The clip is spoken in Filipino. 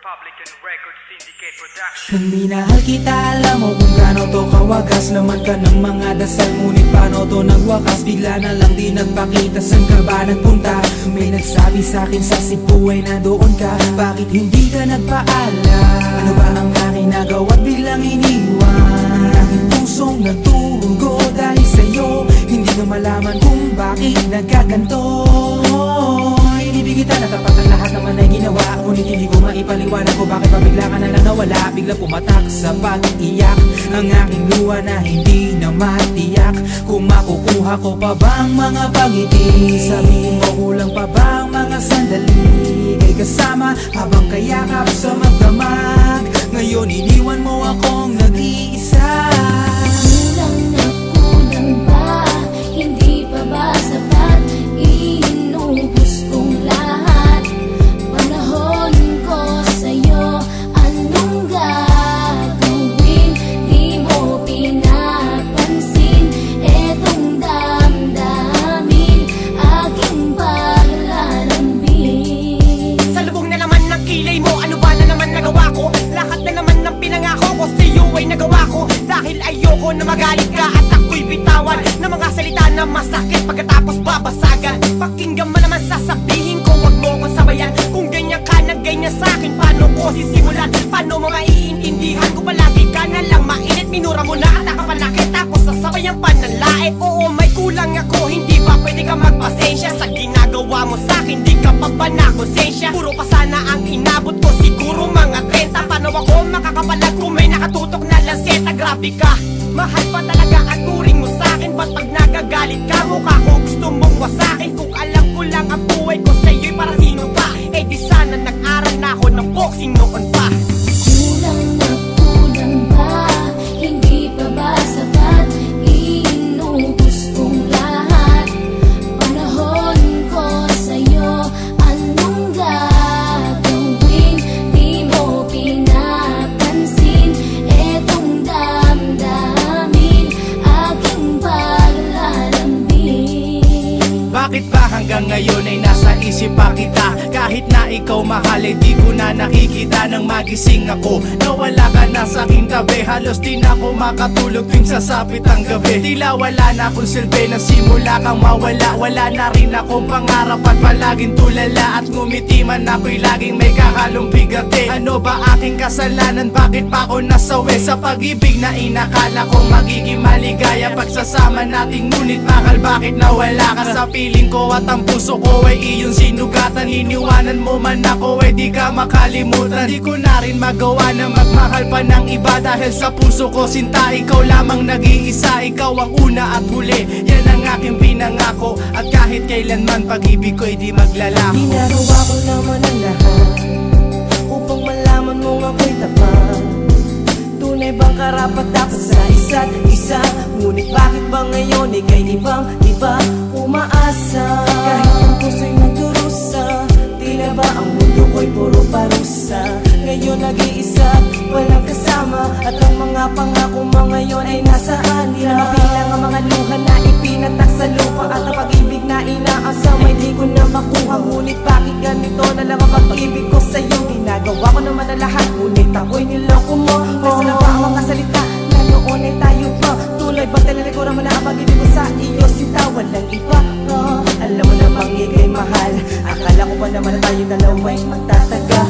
Republican Record Syndicate Production. Nung minahal kita, alam mo kung gaano to kawagas. Laman ka ng mga dasal, ngunit paano to nagwakas? Bigla na lang di nagpakita, saan ka ba nagpunta? May nagsabi sa'kin sa Cebu ay nandoon ka. Bakit hindi ka nagpaalam? Ano ba ang aking nagawa't biglang iniwan? Ang aking pusong nagtugo dahil sa'yo. Hindi ko malaman kung bakit nagkaganto. Inibig kita na tapat ang lahat naman ay ginawa, ngunit hindi ko maipaliwanag ko bakit pa bigla ka na lang nawala. Bigla pumatak sa pag-iyak ang aking luha na hindi na matiyak. Kung makukuha ko pa bang mga pangiti? Sabihin mo kulang pa bang mga sandali? Kay kasama habang kayakap sa magdamag. Ngayon iniwan mo akong nag-iisa. Kulang na kulang ba? Hindi pa ba sapat? Inubos kong lahat. Panahon ko sa'yo, anong gagawin? Di mo pinapansin etong damdamin, aking paglalambing. Sa lubong na naman ng kilay mo, ano ba na naman nagawa ko? Lahat na naman ng pinangako ko sa'yo ay nagawa ko. Dahil ayoko na magalit ka at ako'y bitawan ng mga salita na masakit pagkatapos babasagan. Pakinggan mo naman sasabihin ko, wag mo kong sabayan. Kung ganyan ka na ganyan sa'kin, paano ko sisimulan? Paano mo maiintindihan kung palagi ka na lang mainit? Minura mo na at nakapanakit tapos sasabayan pa ng lait. Oo, may kulang ako, hindi ba pwede ka magpasensya sa ginagawa mo sa'kin? Di ka pa ba nakonsensya? Puro pa sana ang inabot ko, siguro mga 30. Paano ako makakapalag kung may nakatutok na lanseta? Grabe ka, mahal pa talaga ang turing mo sa'kin. Ba't pag nagagalit ka, mukha ko gusto mong wasakin? Kung alam ko lang ang buhay ko sa'yo'y para sino pa? Eh di sana nag-aral na ako ng boxing noon pa. Kulang na kulang ba? Hindi pa ba sapat? Inubos kong lahat. Panahon ko sa'yo, anong gagawin? Di mo pinapansin etong damdamin, aking paglalambing. Bakit ba hanggang ngayon ay nasa isip pa kita? Kahit na ikaw mahal ay di ko na nakikita. Nang magising ako, nawala ka na sa aking tabi. Halos di na ako makatulog tuwing sasapit ang gabi. Tila wala na akong silbi, nasimula kang mawala. Wala na rin akong pangarap at palaging tulala. At ngumiti man ako'y laging may kahalong bigati. Ano ba aking kasalanan? Bakit pa ako nasawi sa pag-ibig na inakala kong magiging maligaya? Pagsasama nating ngunit bakal bakit nawala ka? Sa piling ko at ang puso ko ay iyong sinugatan. Iniwanan mo man ako ay di ka makalimutan. Di ko na rin magawa na magmahal pa ng iba. Dahil sa puso ko sinta, ikaw lamang nag-iisa. Ikaw ang una at huli, yan ang aking pinangako. At kahit kailanman pag-ibig ko'y di maglalaho. Ginagawa ko naman ang lahat upang malaman mong ako'y tapat. Tunay bang karapat dapat sa isa't isa? Ngunit bakit ba ngayon ika'y ibang-iba umaasa? Kahit ang puso'y nagdurusa, tila ba ang mundo ko'y puro parusa? Ngayon nag-iisa, walang kasama. At ang mga pangako mo ngayon ay nasaan? Di na mabilang ang mga luha na ipinatak sa lupa. At ang pag-ibig na inaasam ay di ko na makuha. Ngunit bakit ganito na lang ang pag-ibig ko sa'yo? Ginagawa ko naman na lahat, ngunit ako'y niloko mo. May sila ba ang mga salita na noon ay tayo pa? Tuloy ba tinalikuran mo na ang pag-ibig ko sa iyo? Sinta, walang iba. Alam mo namang ika'y mahal. Akala ko ba naman na tayong dalawa'y magtataga?